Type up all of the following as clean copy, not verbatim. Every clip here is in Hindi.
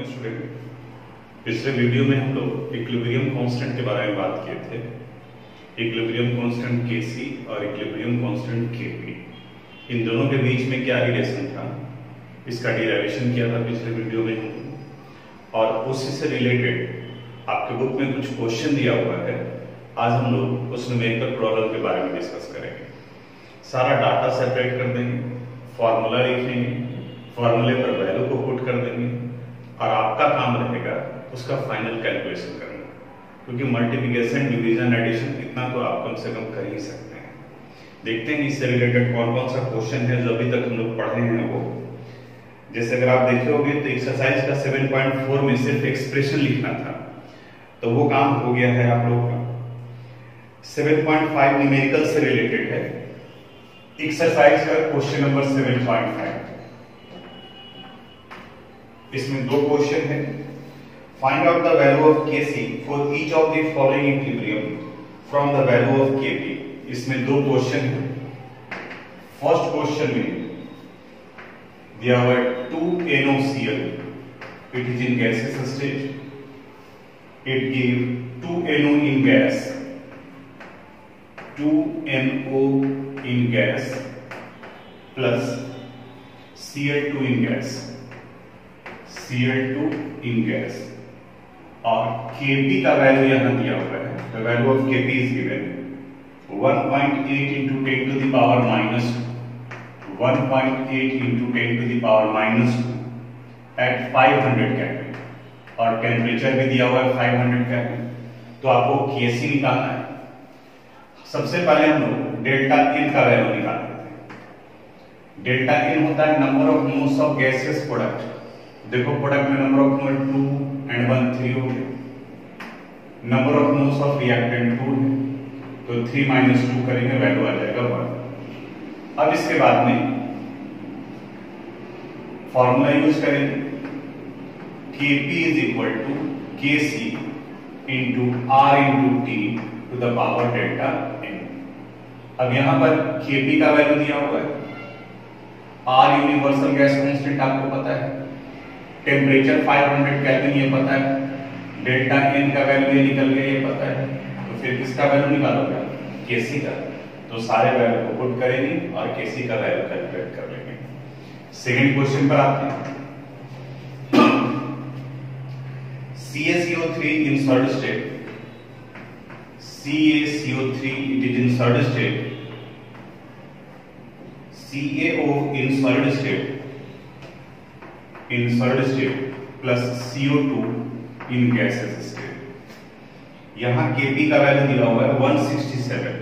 Morning student. पिछले वीडियो में हम लोग इक्विलिब्रियम कांस्टेंट के बारे में बात किए थे। इक्विलिब्रियम कांस्टेंट Kc और इक्विलिब्रियम कांस्टेंट Kp, इन दोनों के बीच में क्या रिलेशन था, इसका डिराइवेशन किया था पिछले वीडियो में हम, और उसी से रिलेटेड आपके बुक में कुछ क्वेश्चन दिया हुआ है। आज हम लोग उस न्यूमेरिकल प्रॉब्लम के बारे में डिस्कस करेंगे। सारा डाटा सेपरेट कर देंगे, फॉर्मूला लिखेंगे, फॉर्मूले पर वैल्यू को पुट कर देंगे और आपका काम रहेगा उसका फाइनल कैलकुलेशन करना, क्योंकि मल्टीप्लिकेशन, डिवीजन, एडिशन इतना तो आप कम से कम कर ही सकते हैं। देखते हैं इससे रिलेटेड कौन कौन सा क्वेश्चन है जो अभी तक हम लोग पढ़े हैं। वो जैसे अगर आप देखे होंगे तो एक्सरसाइज का 7.4 में सिर्फ एक्सप्रेशन लिखना था, तो वो काम हो गया है आप लोग का। 7.5 न्यूमेरिकल से रिलेटेड है, एक्सरसाइज का क्वेश्चन नंबर 7.5। इसमें दो क्वेश्चन है। Find out the value of Kc for each of the following equilibrium from the value of Kp। इसमें दो क्वेश्चन है। फर्स्ट क्वेश्चन में दिया हुआ है 2NaCl, it is in gaseous state, it give 2NO in gas, 2NO in gas plus Cl2 in gas, Cl2 in gas, और Kp का वैल्यू यहां दिया हुआ है। The value of Kp is given 1.8 into 10 to the power minus 1.8 into 10 to the power minus 2 at 500 Kelvin, और टेम्परेचर भी दिया हुआ है 500 Kelvin। तो आपको Kc निकालना है। सबसे पहले हम लोग डेल्टा N का वैल्यू निकाल लेते हैं। डेल्टा N होता है number of moles of gaseous product. देखो प्रोडक्ट में नंबर ऑफ मोल 2 and 1 3 हो गए। Number of moles of reactant 2 है, तो 3 - 2 करेंगे, वैल्यू आ जाएगा 1। अब इसके बाद में फॉर्मूला यूज करेंगे। Kp is equal to Kc into R into T to the power delta N। अब यहां पर Kp का वैल्यू दिया हुआ है, R यूनिवर्सल गैस कांस्टेंट आपको पता है, टेम्परेचर 500 केल्विन ये पता है, डेल्टा N का वैल्यू ये निकल गया ये पता है। तो फिर किसका वैल्यू निकालोगे? Kc का। तो सारे वैल्यू को पुट करेंगे और Kc का वैल्यू कैलकुलेट कर लेंगे। सेकंड क्वेश्चन पर आते हैं। CaCO3 in solid state, CaCO3 it is in solid state, CaO in solid state plus CO2 in gaseous state। यहां Kp का वैल्यू दिया हुआ है 167।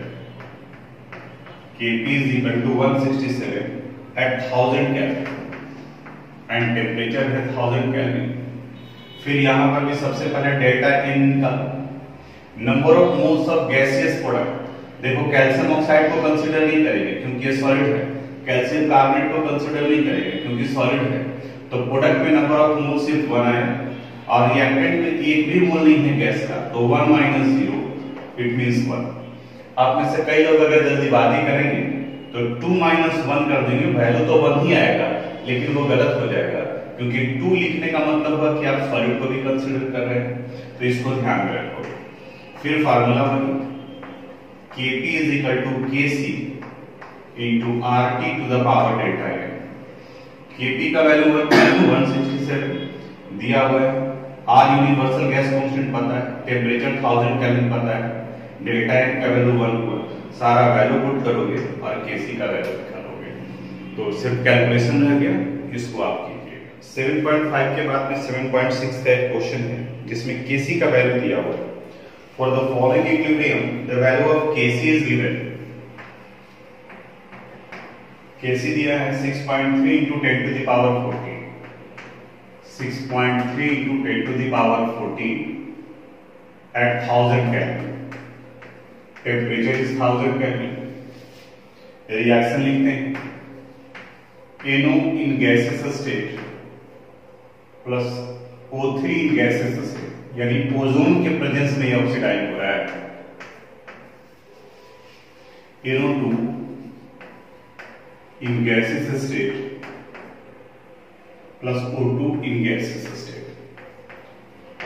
Kp is equal to 167 at 1000 Kelvin and temperature है 1000 Kelvin। फिर यहां पर भी सबसे पहले डेल्टा N का number of moles of gaseous product. देखो कैल्शियम ऑक्साइड को कंसीडर नहीं करेंगे क्योंकि ये सॉलिड है, कैल्शियम कार्बोनेट को कंसीडर नहीं करेंगे क्योंकि सॉलिड है। तो प्रोडक्ट में नंबर ऑफ मोल सिर्फ 1 है और रिएक्टेंट में एक भी मोल नहीं है गैस का, तो 1 - 0 इट मींस 1। आप में से कई लोग अगर जल्दीबाजी करेंगे तो 2 - 1 कर देंगे, वैल्यू तो 1 ही आएगा, लेकिन वो गलत हो जाएगा क्योंकि 2 लिखने का मतलब हुआ कि आप सॉलिड को भी कंसीडर कर रहे हैं, तो इसको ध्यान में रखो। फिर फार्मूला बनी Kp is equal to Kc into RT to the power delta N। Kp का वैल्यू है 167 दिया हुआ है, R यूनिवर्सल गैस कांस्टेंट पता है, टेम्परेचर 1000 केल्विन पता है, डेल्टा N का वैल्यू 1 हुआ। सारा वैल्यू पुट करोगे और Kc का वैल्यू निकालोगे, तो सिर्फ कैलकुलेशन रह गया, इसको आप कीजिए। 7.5 के बाद में 7.6 का एक क्वेश्चन है जिसमें Kc का वैल्यू दिया हुआ है। For the following equilibrium the value of Kc is given. Kc दिया है 6.3 into 10 to the power 14, 6.3 into 10 to the power 14 at 1000 Kelvin, temperature is 1000 Kelvin। Reaction लिखते हैं NO in gaseous state plus O3 in gaseous state, यानी ओजोन के प्रेजेंस में ऑक्सीडाइज हो रहा है। NO2 in gaseous state plus O2 in gaseous state।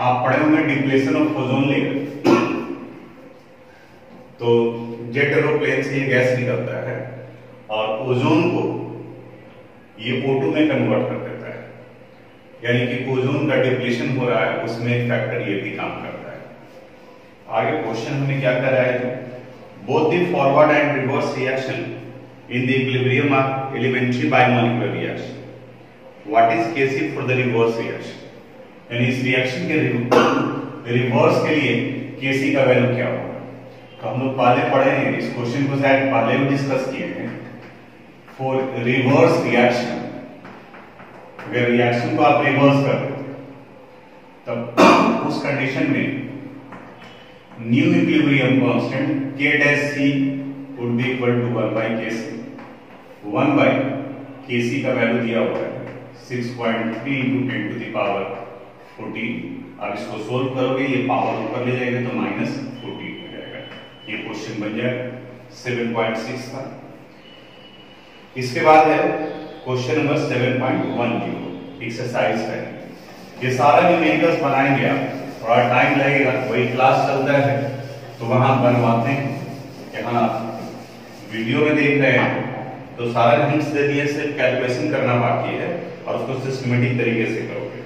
आप पढ़े होंगे डिप्लेशन ऑफ ओजोन लेयर। तो जेट एरोप्लेन से ये गैस निकलता है और ओजोन को ये O2 में कन्वर्ट कर देता है, यानी कि ओजोन का डिप्लेशन हो रहा है, उसमें एक फैक्टर ये भी काम करता है। आगे क्वेश्चन हमें क्या कर रहा है, both the forward and reverse reaction in the equilibrium are elementary bimolecular reaction, what is KC for the reverse reaction, यानी इस रिएक्शन के रिवर्स के लिए केसी का वैल्यू क्या होगा। तो हम लोग पहले पढ़े हैं इस क्वेश्चन को, शायद पहले भी डिस्कस किए हैं। फॉर रिवर्स रिएक्शन, अगर रिएक्शन को आप रिवर्स कर देते तब उस कंडीशन में new equilibrium constant K dash C would be equal to 1 by Kc। 1 by Kc का वैल्यू दिया हुआ है 6.3 into 10 to the power 14। अब इसको सोल्व करोगे, ये पावर ऊपर ले जाएगा तो -14 हो जाएगा। ये क्वेश्चन बन जाएगा 7.6 का। इसके बाद है क्वेश्चन नंबर 7.10 एक्सरसाइज है। ये सारा न्यूमेरिकल्स बनाएंगे आप, थोड़ा टाइम लगेगा, वही क्लास चलता है तो वहां बनवाते हैं। यहाँ वीडियो में देख रहे हैं तो सारा हिंट्स दे दिए, सिर्फ कैलकुलेशन करना बाकी है और उसको सिस्टमेटिक तरीके से करोगे।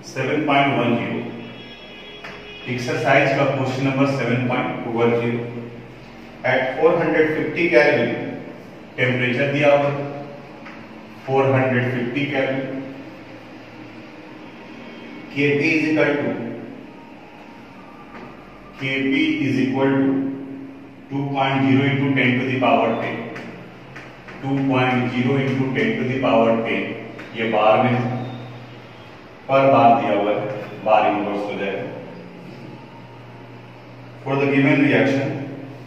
7.10 एक्सरसाइज का question number 7.10। At 450 calorie temperature दिया हुआ 450 calorie, Kp is equal to 2.0 into 10 to the power 10, 2.0 into 10 to the power 10, ये बार में पर बार दिया हुआ है, बार इनवर्स हो जाएगा। For the given reaction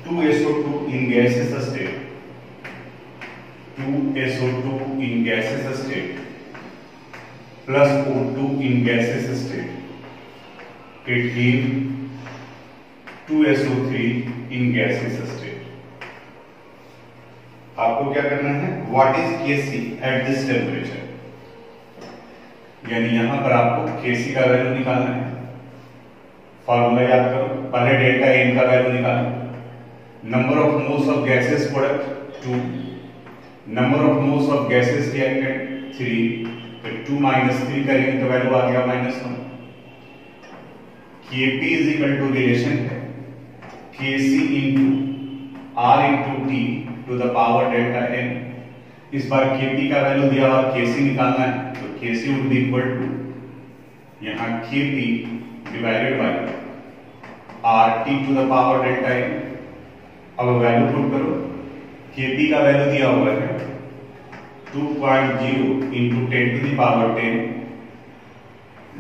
2SO2 in gaseous state, 2SO2 in gaseous state plus O2 in gaseous state, it gives 2SO3 in gaseous state। आपको क्या करना है, what is Kc at this temperature, यानी यहां पर आपको Kc का वैल्यू निकालना है। फॉर्मूला याद करो, पहले डेल्टा N का वैल्यू निकालो। Number of moles of gases product 2, number of moles of gases reactant 3, तो 2 - 3 करेंगे तो वैल्यू आ गया -1। Kp is equal to relation है Kc into R into T to the power delta N। इस बार Kp का वैल्यू दिया हुआ, Kc निकालना है तो Kc would be equal to यहाँ Kp divided by RT to the power delta N। अब वैल्यू पुट करो, Kp का वैल्यू दिया हुआ है 2.0 into 10 to the power 10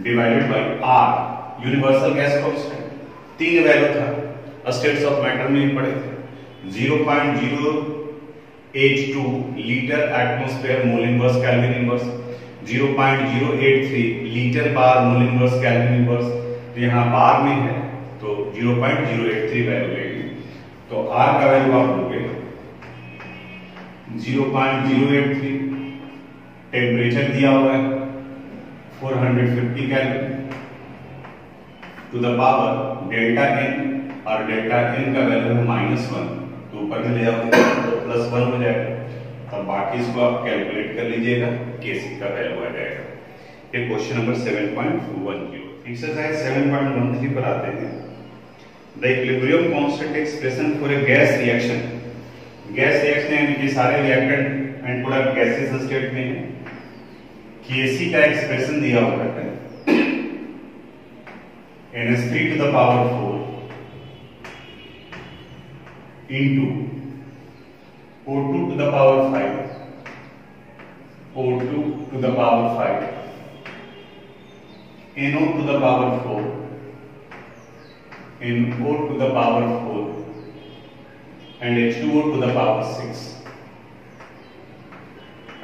divided by R, universal gas constant, 3 value था, स्टेट्स ऑफ मैटर में ही पढ़े थे। 0.082 litre atmosphere mole inverse kelvin inverse, 0.083 litre bar mole inverse kelvin inverse, तो यहाँ बार में है तो 0.083 वैल्यू लेंगे। तो R का वैल्यू आप लोगे 0.083, टेम्परेचर दिया हुआ है 450 kelvin to the power delta N, और डेल्टा N का वैल्यू है -1, तो ऊपर में ले जाओगे तो +1 हो जाएगा। तब बाकी इसको आप कैलकुलेट कर लीजिएगा, Kc का वैल्यू आ जाएगा। ये क्वेश्चन नंबर 7.10। एक्सरसाइज 7.13 पर आते हैं। The equilibrium constant expression for a gas reaction, gas reaction यानी कि सारे reactant and product gases state में है। Kc का एक्सप्रेशन दिया हुआ है NH3 to the power 4 into O2 to the power 5, O2 to the power 5, NO to the power 4, NO to the power 4, and H2O to the power 6,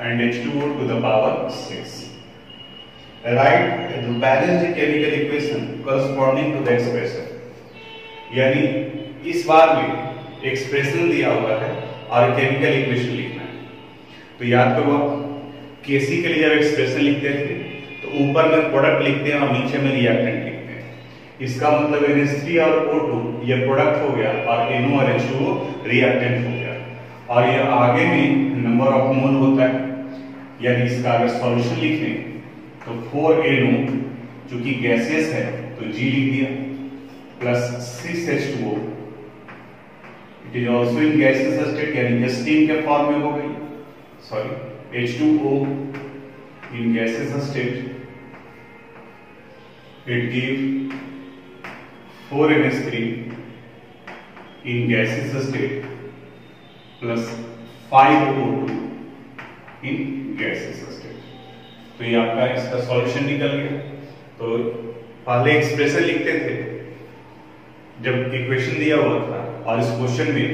and H2O to the power 6. Write the balanced chemical equation corresponding to the expression, यानी इस बार में एक्सप्रेशन दिया हुआ है और केमिकल इक्वेशन लिखना है। तो याद करो आप Kc के लिए जब एक्सप्रेशन लिखते थे तो ऊपर में प्रोडक्ट लिखते हैं और नीचे में रिएक्टेंट लिखते हैं। इसका मतलब NH3 और O2 ये प्रोडक्ट हो गया और NO और H2O रिएक्टेंट हो गया। और ये आगे में नंबर ऑफ मोल होता है, यानी इसका अगर सॉल्यूशन लिखें तो 4NO चूंकि गैसियस है तो G लिख दिया plus 6H2O, it is also in gaseous state यानी स्टीम के फॉर्म में हो गई, sorry H2O in gaseous state, it give 4NH3 in gaseous state plus 5O2 in gaseous state। तो ये आपका इसका सॉल्यूशन निकल गया। तो पहले एक्सप्रेशन लिखते थे जब इक्वेशन दिया हुआ था, और इस क्वेश्चन में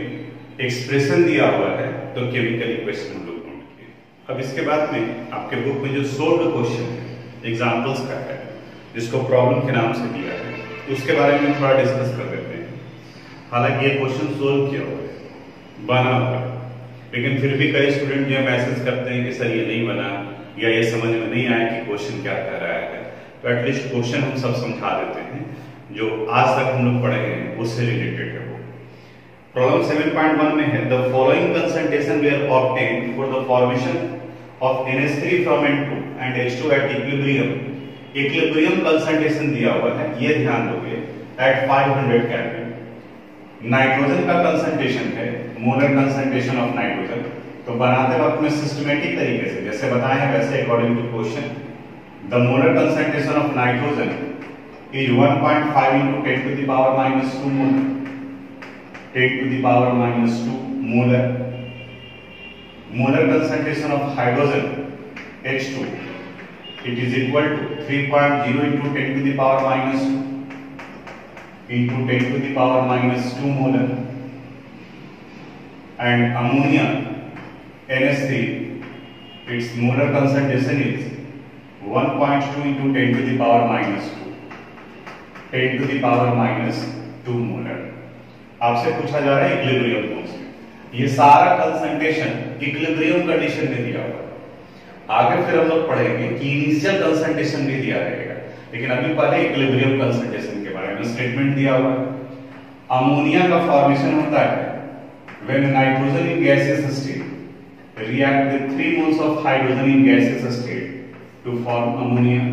एक्सप्रेशन दिया हुआ है तो केमिकल इक्वेशन हम लोग नोट किए। अब इसके बाद में आपके बुक में जो सोल्व्ड क्वेश्चन है एग्जांपल्स का है, जिसको प्रॉब्लम के नाम से दिया है, उसके बारे में थोड़ा डिस्कस कर लेते हैं। हालांकि ये क्वेश्चन सोल्व किया हुआ है, बना हुआ है, लेकिन फिर भी कई स्टूडेंट जो मैसेज करते हैं कि सर ये नहीं बना या ये समझ में नहीं आया कि क्वेश्चन क्या कह रहा है, तो एटलीस्ट क्वेश्चन हम सब समझा देते हैं जो आज तक हम लोग पढ़े हैं उससे रिलेटेड है वो। प्रॉब्लम 7.1 में है the following concentration were obtained for the formation of NH3 from N2 and H2 at equilibrium. Equilibrium concentration दिया हुआ है, ये ध्यान दोगे, एट 500 केल्विन। नाइट्रोजन का कंसंट्रेशन है, मोलर कंसंट्रेशन ऑफ नाइट्रोजन, तो बनाते वक्त में सिस्टमेटिक तरीके से जैसे बताए हैं वैसे according to question the molar concentration of nitrogen is 1.5 into 10 to the power minus 2 molar, 10 to the power minus 2 molar. Molar concentration of hydrogen H2 it is equal to 3.0 into 10 to the power minus 2 into 10 to the power minus 2 molar, and ammonia NH3 its molar concentration is 1.2 into 10 to the power minus 2, 10 to the power minus 2 molar। आपसे पूछा जा रहा है इक्विलिब्रियम कौन से, ये सारा कंसंट्रेशन इक्विलिब्रियम कंडीशन में दिया हुआ है। आगे फिर हम लोग पढ़ेंगे कि इनिशियल कंसंट्रेशन भी दिया रहेगा, लेकिन अभी पहले इक्विलिब्रियम कंसंट्रेशन के बारे में स्टेटमेंट दिया हुआ है। अमोनिया का फॉर्मेशन होता है when nitrogen in gaseous state react with 3 moles of hydrogen in gaseous state to form ammonia,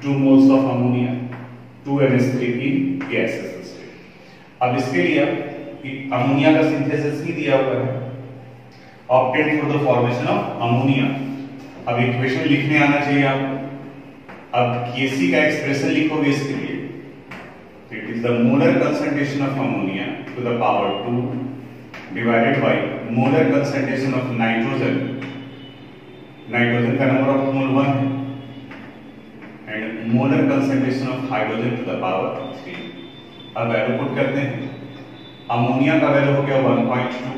2 moles of ammonia, 2 NH3 in gaseous state। अब इसके लिए अमोनिया का सिंथेसिस ही दिया हुआ है, obtain for the formation of ammonia. अब इक्वेशन लिखने आना चाहिए आपको। अब Kc का एक्सप्रेशन लिखोगे इसके लिए, it is the molar concentration of ammonia to the power 2 divided by molar concentration of nitrogen, nitrogen का नंबर ऑफ मोल 1 है, and molar concentration of hydrogen to the power 3। अब वैल्यू पुट करते हैं। अमोनिया का वैल्यू हो गया 1.2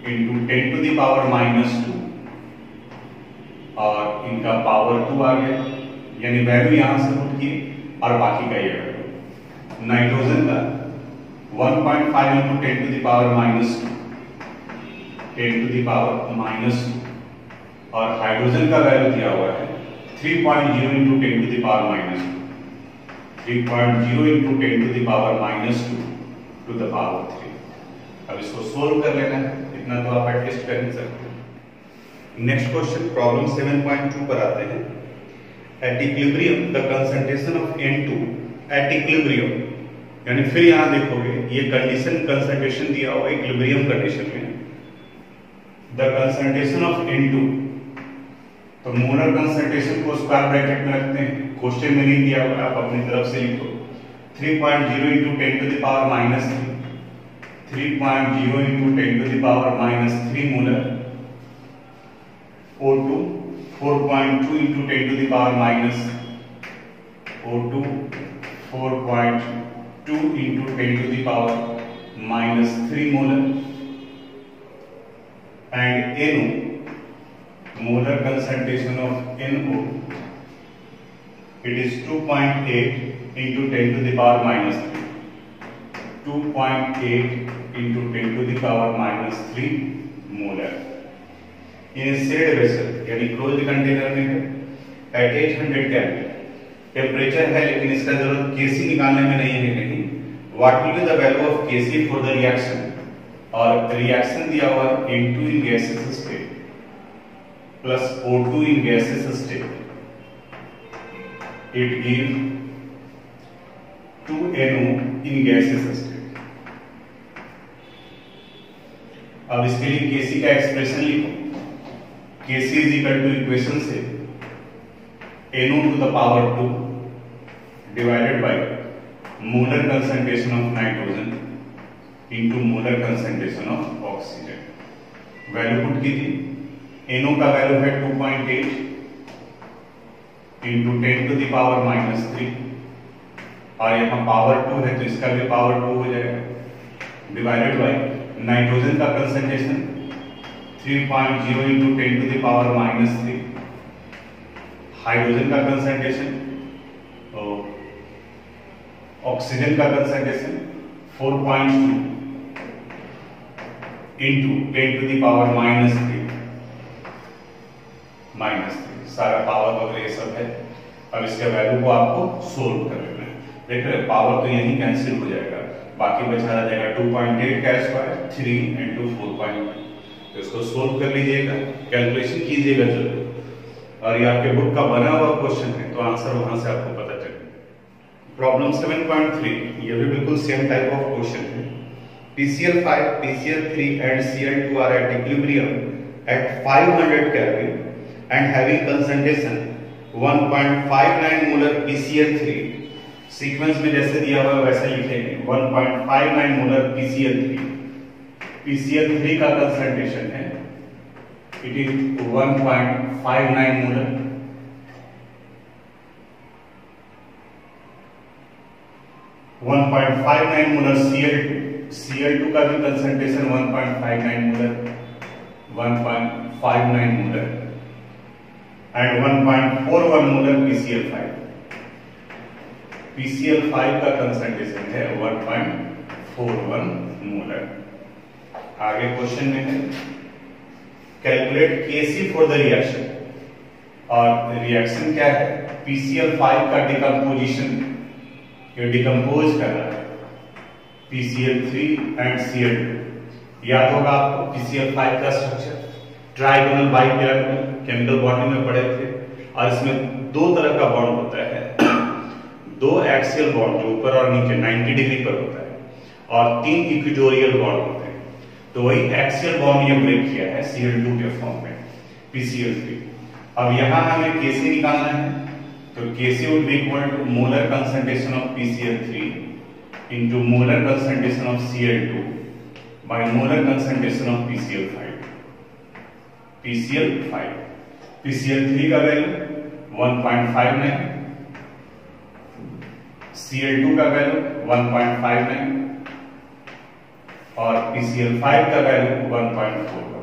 into 10 to the power minus 2 और इनका पावर 2 आ गया, यानी वैल्यू यहां से पुट किए और बाकी का ये वैल्यू। नाइट्रोजन का 1.5 into 10 to the power minus 2, 10 to the power minus 2, और हाइड्रोजन का वैल्यू दिया हुआ है 3.0 into 10 to the power minus 2, 3.0 into 10 to the power minus 2 to the power 3। अब इसको सोल्व कर लेना है, इतना तो आप एटलीस्ट कर ही सकते हैं। नेक्स्ट क्वेश्चन प्रॉब्लम 7.2 पर आते हैं। At equilibrium the concentration of N2 at equilibrium, यानी फिर यहां देखोगे ये कंडीशन कंसंट्रेशन दिया हुआ है इक्विलिब्रियम कंडीशन में, द कंसंट्रेशन ऑफ N2, तो मोलर कंसंट्रेशन को स्क्वायर ब्रैकेट में रखते हैं, क्वेश्चन में नहीं दिया हुआ है, आप अपनी तरफ से लिखो। 3.0 into 10 to the power minus 3, 3.0 into 10 to the power minus 3 molar, O2 4.2 into 10 to the power minus O2 4.2 into 10 to the power minus 3 molar, and NO, molar concentration of NO, it is 2.8 into 10 to the power minus 3, 2.8 into 10 to the power minus 3 molar। In sealed vessel यानी क्लोज्ड कंटेनर में है एट 800 केल्विन, टेम्परेचर है लेकिन इसका जरूरत केसी निकालने में नहीं है कहीं। What will be the value of KC for the reaction, और रिएक्शन दिया हुआ N2 in gases state plus O2 in gases state, it give 2NO in gases state. अब इसके लिए केसी का एक्सप्रेशन लिखो। KC is equal to equation से NO to the power 2 divided by molar concentration of nitrogen into molar concentration of oxygen. Value put कीजिए। NO का वैल्यू है 2.8 इंटू 10 टू द पावर -3, और यहाँ पावर 2 है तो इसका भी पावर 2 हो जाएगा, डिवाइडेड बाय नाइट्रोजन का concentration 3.0 into 10 to the power -3, hydrogen का कंसंट्रेशन, ऑक्सीजन का concentration 4.2 into 10 to the power -3, सारा पावर वगैरह ये सब है। अब इसके वैल्यू को आपको सोल्व कर लेना है। देख रहे पावर तो यही कैंसिल हो जाएगा, बाकी बचा रह जाएगा 2.8 का स्क्वायर 3 इंटू 4.1। तो इसको सोल्व कर लीजिएगा, कैलकुलेशन कीजिएगा जरूर, और ये आपके बुक का बना हुआ क्वेश्चन है तो आंसर वहां से आपको पता चलेगा। प्रॉब्लम 7.3 ये भी बिल्कुल सेम टाइप ऑफ क्वेश्चन है। PCl5, PCl3 and Cl2 are at equilibrium at 500 Kelvin and having concentration 1.59 molar PCl3। Sequence में जैसे दिया हुआ है वैसे लिखेंगे 1.59 मोलर PCl3। PCl3 का कंसंट्रेशन है इट इज 1.59 मोलर, Cl2 का भी concentration 1.59 molar, 1.59 molar and 1.41 molar PCl5 का कंसंट्रेशन है 1.41 मोलर। आगे क्वेश्चन में है calculate Kc for the reaction, और रिएक्शन क्या है PCl5 का डिकम्पोजिशन, ये डिकम्पोज कर रहा है PCl3 एंड Cl2। याद होगा आपको PCl5 का structure trigonal bipolar chemical bonding में पढ़े थे, और इसमें दो तरह का बॉन्ड होता है, दो एक्सियल बॉन्ड जो ऊपर और नीचे 90 डिग्री पर होता है, और 3 इक्वेटोरियल बॉन्ड होते हैं। तो वही एक्सियल बॉन्ड ये ब्रेक किया है Cl2 के फॉर्म में PCl3। अब यहां हमें Kc निकालना है, तो Kc would be equal to molar concentration of PCl3 into molar concentration of Cl2 by molar concentration of PCl5। PCl3 का वैल्यू 1.59, Cl2 का वैल्यू 1.59 और PCl5 का वैल्यू 1.41।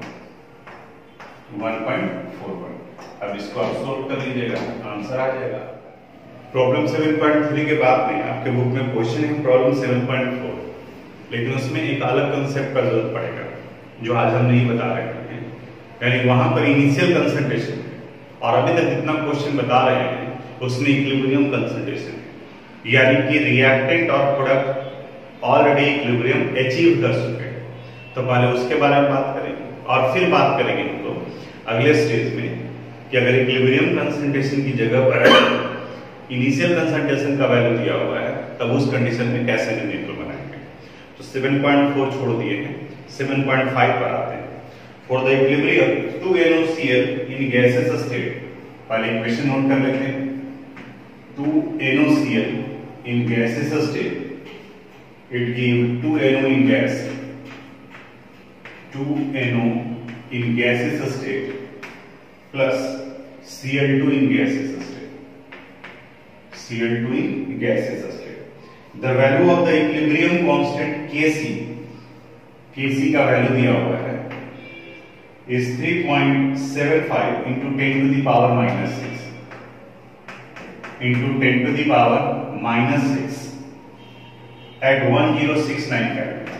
अब इसको आप सोल्व कर लीजिएगा, आंसर आ जाएगा। प्रॉब्लम 7.3 के बाद में आपके बुक में क्वेश्चन है प्रॉब्लम 7.4, लेकिन उसमें एक अलग कंसेप्ट का जरूरत पड़ेगा जो आज हम नहीं बता रहे हैं। यानी वहां पर इनिशियल कंसंट्रेशन है, और अभी तक जितना क्वेश्चन बता रहे हैं उसमें इक्विलिब्रियम कंसंट्रेशन है, यानी कि रिएक्टेंट और प्रोडक्ट ऑलरेडी इक्विलिब्रियम अचीव कर चुके हैं। तो पहले उसके बारे में बात करेंगे, और फिर बात करेंगे हम लोग अगले स्टेज में कि अगर इक्विलिब्रियम कंसंट्रेशन की जगह पर इनिशियल कंसंट्रेशन का वैल्यू दिया हुआ है तब उस कंडीशन में कैसे न्यूमेरिकल बनाएंगे। तो 7.4 छोड़ दिए हैं, 7.5 पर आते हैं। For the equilibrium 2NOCl in gases state, पहले इक्वेशन नोट कर लेते हैं। 2NOCl in gases state, it give 2NO in gas, 2NO in gases state plus Cl2 in gaseous state, Cl2 in gaseous state. The value of the equilibrium constant Kc का वैल्यू दिया हुआ है is 3.75 into 10 to the power minus 6 into 10 to the power minus 6 at 1069 Kelvin.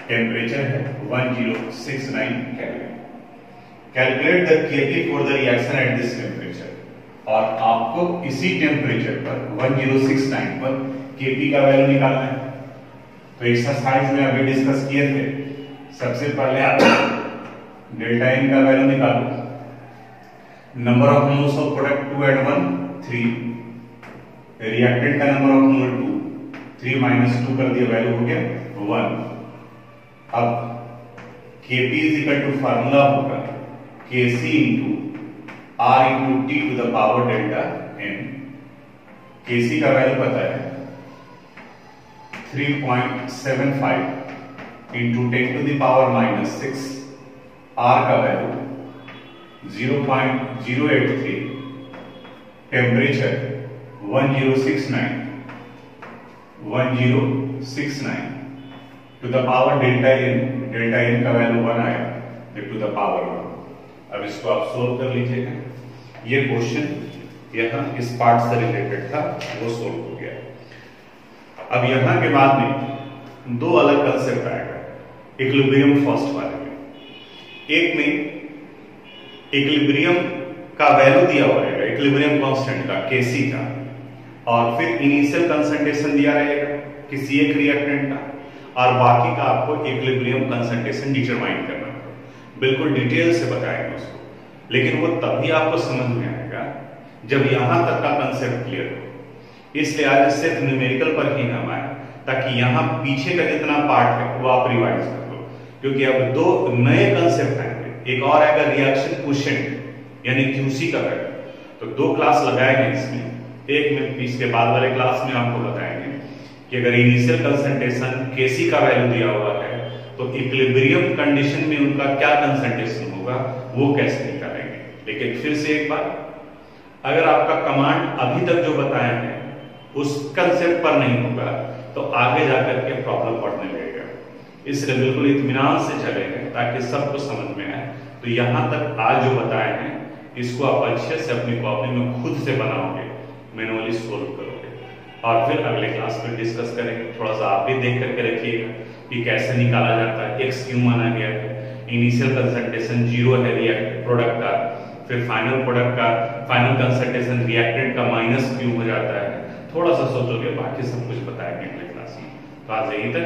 Temperature है 1069 Kelvin. Calculate the Kp for the reaction at this temperature. और आपको इसी टेम्परेचर पर 1069 पर Kp का वैल्यू निकालना है। तो एक्सरसाइज में अभी डिस्कस किए थे, सबसे पहले आप डेल्टा एन का वैल्यू निकालो। Number of moles of product 2 at 1 3, reactant का नंबर ऑफ मोल 2, 3 माइनस 2 कर दिया, वैल्यू हो गया 1। अब Kp is equal to formula होगा Kc into R into T to the power delta n। Kc का वैल्यू पता है 3.75 into 10 to the power minus 6, R का value 0.083, temperature 1069 to the power delta n का वैल्यू 1 आया टू द पावर 1। अब इसको आप सोल्व कर लीजिएगा। ये क्वेश्चन यहाँ इस पार्ट से रिलेटेड था, वो सोल्व हो गया। अब यहाँ के बाद में दो अलग कंसेप्ट आएगा इक्विलिब्रियम फर्स्ट वाले में। एक में इक्विलिब्रियम का वैल्यू दिया हुआ रहेगा, इक्विलिब्रियम कांस्टेंट का Kc का, और फिर इनिशियल कंसंट्रेशन दिया रहेगा किसी एक रिएक्टेंट का, और बाकी का आपको इक्विलिब्रियम कंसंट्रेशन डिटरमाइन करना होगा। बिल्कुल डिटेल से बताएंगे उसको, लेकिन वो तभी आपको समझ में आएगा जब यहां तक का कंसेप्ट क्लियर हो। इसलिए आज सिर्फ न्यूमेरिकल पर ही हम आए, ताकि यहां पीछे का जितना पार्ट है वो आप रिवाइज कर लो, क्योंकि अब दो नए कंसेप्ट आएंगे। एक और आएगा रिएक्शन कोएफिशिएंट यानी क्यूसी का वैल्यू। तो दो क्लास लगाएंगे इसमें, एक में इसके बाद वाले क्लास में आपको बताएंगे कि अगर इनिशियल कंसंट्रेशन Kc का वैल्यू दिया हुआ है तो इक्विलिब्रियम कंडीशन में उनका क्या कंसंट्रेशन होगा वो कैसे निकालेंगे। लेकिन फिर से एक बार, अगर आपका कमांड अभी तक जो बताया है उस कंसेप्ट पर नहीं होगा तो आगे जाकर के प्रॉब्लम पड़ने लगेगा। इसलिए बिल्कुल इत्मीनान से चलेंगे ताकि सबको समझ में आए। तो यहां तक आज जो बताए हैं इसको आप अच्छे से अपनी कॉपी में खुद से बनाओगे, मैनुअली सोल्व करोगे, और फिर अगले क्लास में डिस्कस करेंगे। थोड़ा सा आप भी देख करके रखिएगा कि कैसे निकाला जाता है, एक्स क्यों माना गया है, इनिशियल कंसंट्रेशन 0 है रिएक्ट प्रोडक्ट का, फिर फाइनल प्रोडक्ट का फाइनल कंसंट्रेशन रिएक्टेंट का माइनस क्यों हो जाता है। थोड़ा सा सोचोगे, बाकी सब कुछ बताएंगे अगले क्लास में। तो आज यहीं तक।